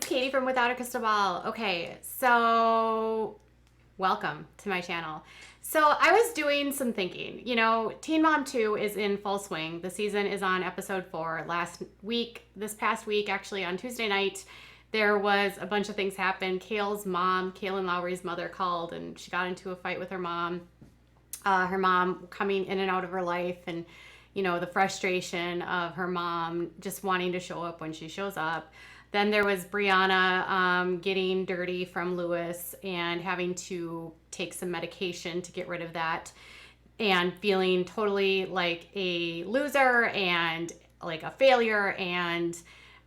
Katie from Without a Crystal Ball. Okay, so welcome to my channel. So I was doing some thinking. You know, Teen Mom 2 is in full swing. The season is on episode 4. This past week, actually on Tuesday night, there was a bunch of things happen. Kaylin Lowry's mother called and she got into a fight with her mom. Her mom coming in and out of her life, and you know, the frustration of her mom just wanting to show up when she shows up. Then there was Brianna getting dirty from Lewis and having to take some medication to get rid of that, and feeling totally like a loser and like a failure. And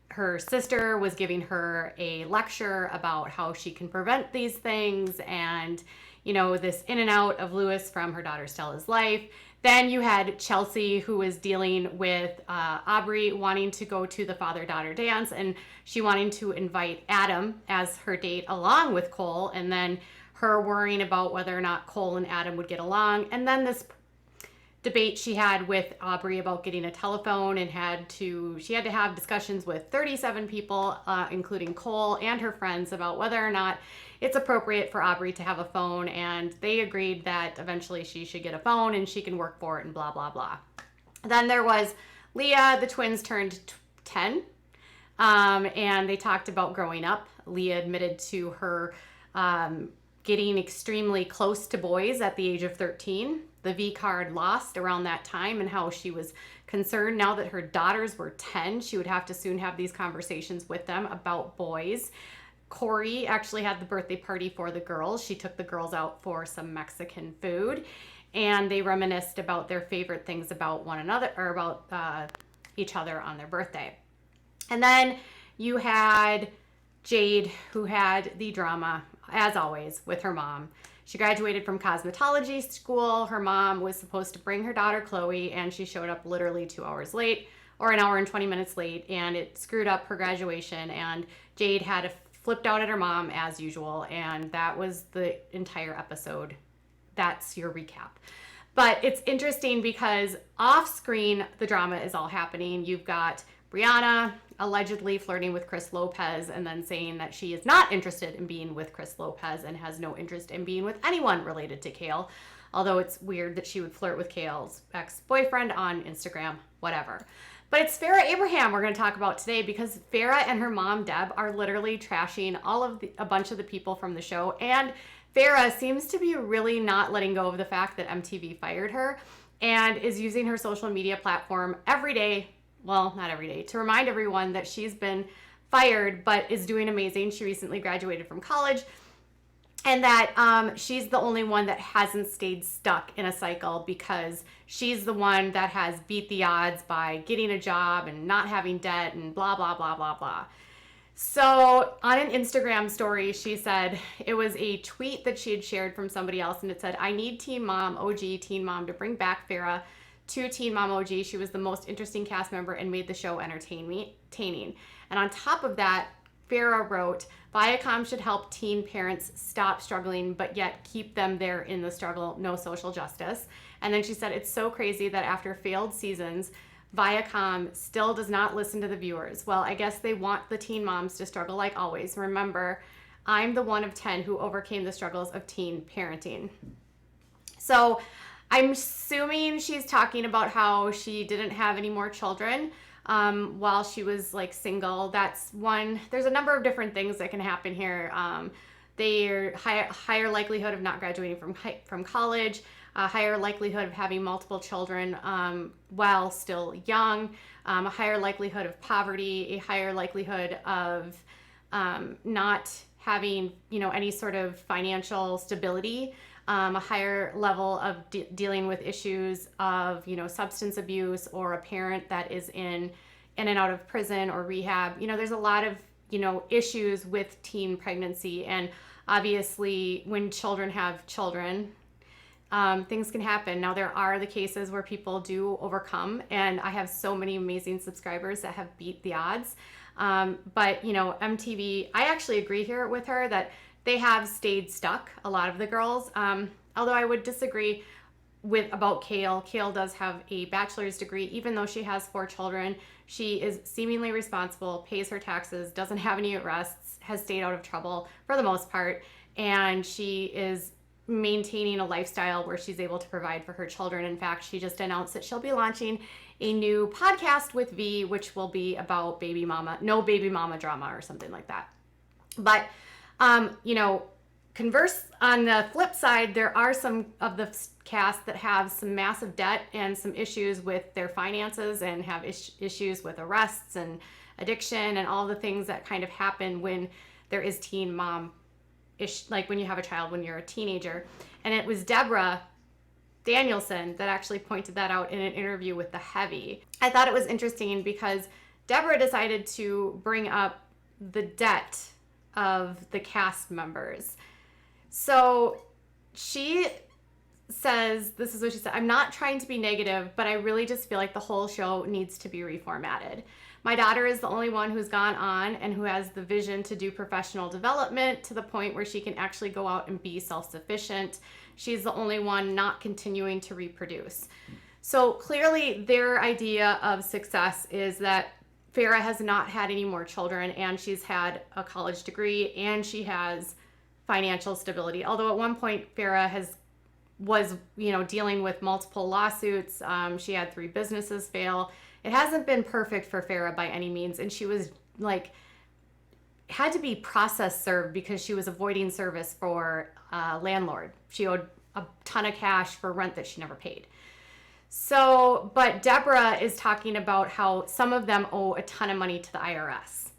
her sister was giving her a lecture about how she can prevent these things, and you know, this in and out of Lewis from her daughter Stella's life. Then you had Chelsea, who was dealing with Aubrey wanting to go to the father-daughter dance, and she wanting to invite Adam as her date along with Cole, and then her worrying about whether or not Cole and Adam would get along. And then this debate she had with Aubrey about getting a telephone, and she had to have discussions with 37 people, including Cole and her friends, about whether or not it's appropriate for Aubrey to have a phone, and they agreed that eventually she should get a phone and she can work for it and blah, blah, blah. Then there was Leah. The twins turned 10, and they talked about growing up. Leah admitted to her getting extremely close to boys at the age of 13. The V card lost around that time, and how she was concerned now that her daughters were 10, she would have to soon have these conversations with them about boys. Corey actually had the birthday party for the girls. She took the girls out for some Mexican food, and they reminisced about their favorite things about one another, or about each other on their birthday. And then you had Jade, who had the drama, as always, with her mom. She graduated from cosmetology school. Her mom was supposed to bring her daughter Chloe, and she showed up literally 2 hours late, or an hour and 20 minutes late, and it screwed up her graduation, and Jade had flipped out at her mom as usual, and that was the entire episode. That's your recap. But it's interesting because off screen, the drama is all happening. You've got Brianna allegedly flirting with Chris Lopez, and then saying that she is not interested in being with Chris Lopez and has no interest in being with anyone related to Kale. Although it's weird that she would flirt with Kale's ex-boyfriend on Instagram, whatever. But it's Farrah Abraham we're going to talk about today, because Farrah and her mom, Deb, are literally trashing a bunch of the people from the show. And Farrah seems to be really not letting go of the fact that MTV fired her, and is using her social media platform every day, well, not every day, to remind everyone that she's been fired but is doing amazing. She recently graduated from college, and that she's the only one that hasn't stayed stuck in a cycle, because she's the one that has beat the odds by getting a job and not having debt and blah, blah, blah, blah, blah. So on an Instagram story, she said, it was a tweet that she had shared from somebody else, and it said, "I need Teen Mom OG, Teen Mom, to bring back Farrah to Teen Mom OG. She was the most interesting cast member and made the show entertaining." And on top of that, Farrah wrote, "Viacom should help teen parents stop struggling, but yet keep them there in the struggle. No social justice." And then she said, "It's so crazy that after failed seasons, Viacom still does not listen to the viewers. Well, I guess they want the teen moms to struggle like always. Remember, I'm the one of 10 who overcame the struggles of teen parenting." So I'm assuming she's talking about how she didn't have any more children while she was like single. That's one. There's a number of different things that can happen here. They're higher likelihood of not graduating from college, a higher likelihood of having multiple children while still young, a higher likelihood of poverty, a higher likelihood of not having, you know, any sort of financial stability, a higher level of dealing with issues of, you know, substance abuse, or a parent that is in and out of prison or rehab. You know, there's a lot of, you know, issues with teen pregnancy, and obviously when children have children, things can happen. Now, there are the cases where people do overcome, and I have so many amazing subscribers that have beat the odds. But, you know, MTV, I actually agree here with her that they have stayed stuck, a lot of the girls. Although I would disagree. about Kale. Kale does have a bachelor's degree, even though she has 4 children. She is seemingly responsible, pays her taxes, doesn't have any arrests, has stayed out of trouble for the most part, and she is maintaining a lifestyle where she's able to provide for her children. In fact, she just announced that she'll be launching a new podcast with V, which will be about baby mama, no baby mama drama or something like that. But, converse on the flip side, there are some of the cast that have some massive debt and some issues with their finances and have issues with arrests and addiction and all the things that kind of happen when there is teen mom like when you have a child when you're a teenager. And it was Debra Danielson that actually pointed that out in an interview with The Heavy. I thought it was interesting because Debra decided to bring up the debt of the cast members. So she says, this is what she said, "I'm not trying to be negative, but I really just feel like the whole show needs to be reformatted. My daughter is the only one who's gone on and who has the vision to do professional development to the point where she can actually go out and be self-sufficient. She's the only one not continuing to reproduce." So clearly their idea of success is that Farrah has not had any more children, and she's had a college degree, and she has financial stability. Although at one point Farrah was dealing with multiple lawsuits. She had 3 businesses fail. It hasn't been perfect for Farrah by any means, and she was had to be process served because she was avoiding service for a landlord. She owed a ton of cash for rent that she never paid. So, but Debra is talking about how some of them owe a ton of money to the IRS.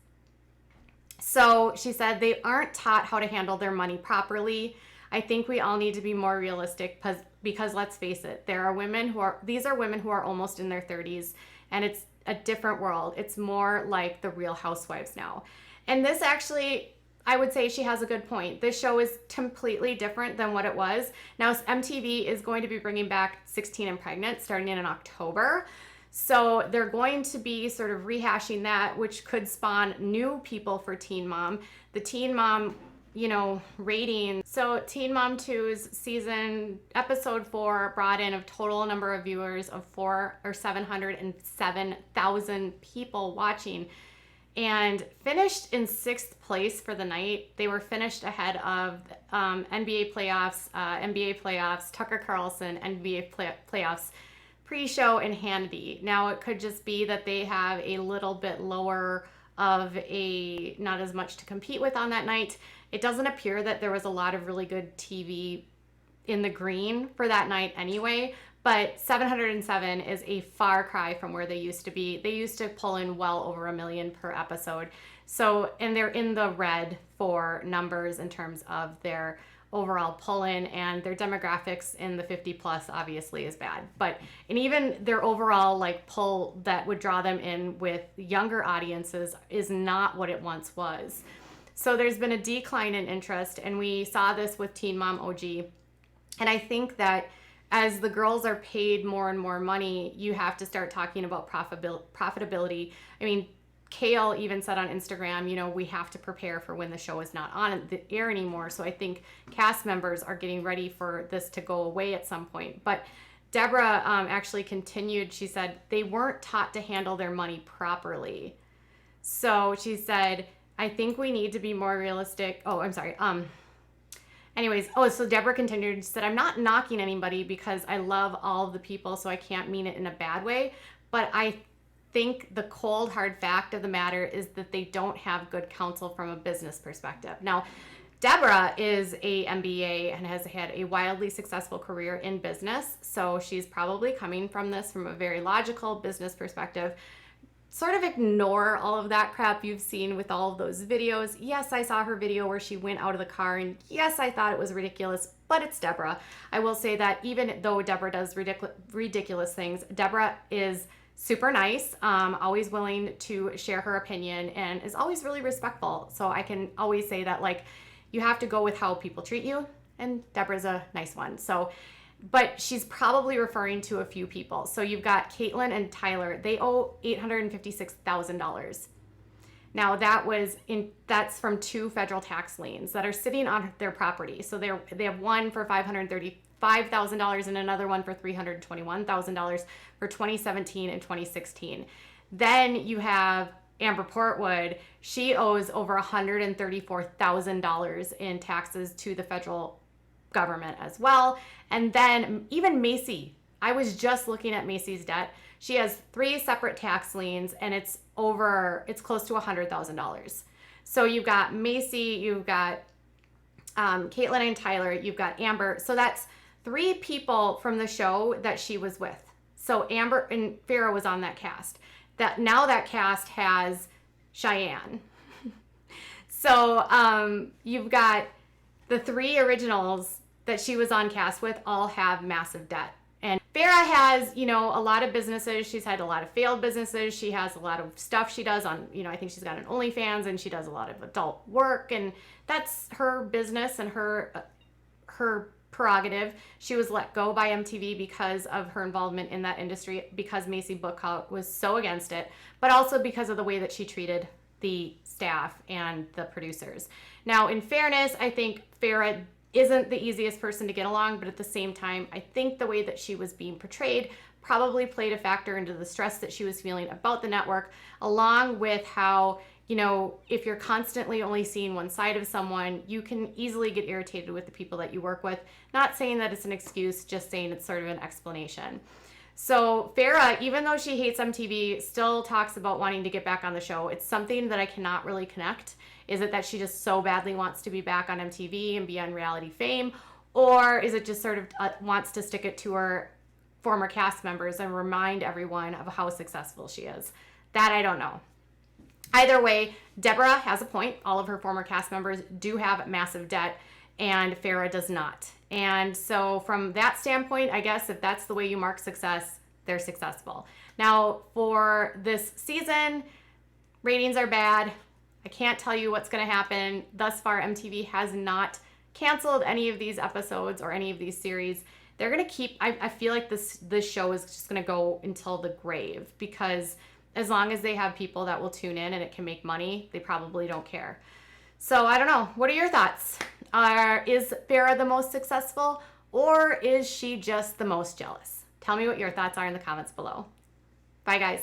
So she said they aren't taught how to handle their money properly. I think we all need to be more realistic because let's face it, these are women who are almost in their 30s, and it's a different world. It's more like the Real Housewives now. And this actually, I would say she has a good point. This show is completely different than what it was. Now, MTV is going to be bringing back 16 and Pregnant starting in October. So they're going to be sort of rehashing that, which could spawn new people for Teen Mom. The Teen Mom, rating. So Teen Mom 2's season episode 4 brought in a total number of viewers of 707,000 people watching, and finished in 6th place for the night. They were finished ahead of NBA playoffs, Tucker Carlson, NBA playoffs, pre-show, and Hannity. Now it could just be that they have a little bit lower of not as much to compete with on that night. It doesn't appear that there was a lot of really good TV in the green for that night anyway, but 707 is a far cry from where they used to be. They used to pull in well over 1 million per episode. So, and they're in the red for numbers in terms of their overall pull-in, and their demographics in the 50 plus obviously is bad. And even their overall pull that would draw them in with younger audiences is not what it once was. So there's been a decline in interest, and we saw this with Teen Mom OG. And I think that as the girls are paid more and more money, you have to start talking about profitability. I mean, Kale even said on Instagram, we have to prepare for when the show is not on the air anymore. So I think cast members are getting ready for this to go away at some point. But Debra actually continued. She said they weren't taught to handle their money properly. So she said, I think we need to be more realistic. Oh, I'm sorry. So Debra continued. She said, I'm not knocking anybody because I love all of the people, so I can't mean it in a bad way. But I think the cold hard fact of the matter is that they don't have good counsel from a business perspective. Now, Debra is a MBA and has had a wildly successful career in business, so she's probably coming from this from a very logical business perspective. Sort of ignore all of that crap you've seen with all of those videos. Yes, I saw her video where she went out of the car, and yes, I thought it was ridiculous, but it's Debra. I will say that even though Debra does ridiculous things, Debra is super nice, always willing to share her opinion, and is always really respectful. So I can always say that you have to go with how people treat you, and Debra's a nice one. So, but she's probably referring to a few people. So you've got Caitlyn and Tyler. They owe $856,000. Now that's from 2 federal tax liens that are sitting on their property. So they have one for $535,000 and another one for $321,000 for 2017 and 2016. Then you have Amber Portwood. She owes over $134,000 in taxes to the federal government as well. And then even Macy, I was just looking at Macy's debt. She has 3 separate tax liens and it's close to $100,000. So you've got Macy, you've got Caitlin and Tyler, you've got Amber. So that's 3 people from the show that she was with. So Amber and Farrah was on that cast. Now that cast has Cheyenne. So you've got the 3 originals that she was on cast with all have massive debt. And Farrah has, a lot of businesses. She's had a lot of failed businesses. She has a lot of stuff she does on, I think she's got an OnlyFans and she does a lot of adult work, and that's her business and her prerogative. She was let go by MTV because of her involvement in that industry, because Macy Bookhout was so against it, but also because of the way that she treated the staff and the producers. Now, in fairness, I think Farrah isn't the easiest person to get along, but at the same time, I think the way that she was being portrayed probably played a factor into the stress that she was feeling about the network, along with how, if you're constantly only seeing one side of someone, you can easily get irritated with the people that you work with. Not saying that it's an excuse, just saying it's sort of an explanation. So Farrah, even though she hates MTV, still talks about wanting to get back on the show. It's something that I cannot really connect. Is it that she just so badly wants to be back on MTV and be on Reality Fame? Or is it just sort of wants to stick it to her former cast members and remind everyone of how successful she is? That I don't know. Either way, Debra has a point. All of her former cast members do have massive debt, and Farrah does not. And so from that standpoint, I guess if that's the way you mark success, they're successful. Now, for this season, ratings are bad. I can't tell you what's going to happen. Thus far, MTV has not canceled any of these episodes or any of these series. They're going to keep, I feel like this show is just going to go until the grave, because as long as they have people that will tune in and it can make money, they probably don't care. So I don't know. What are your thoughts? Is Farrah the most successful, or is she just the most jealous? Tell me what your thoughts are in the comments below. Bye, guys.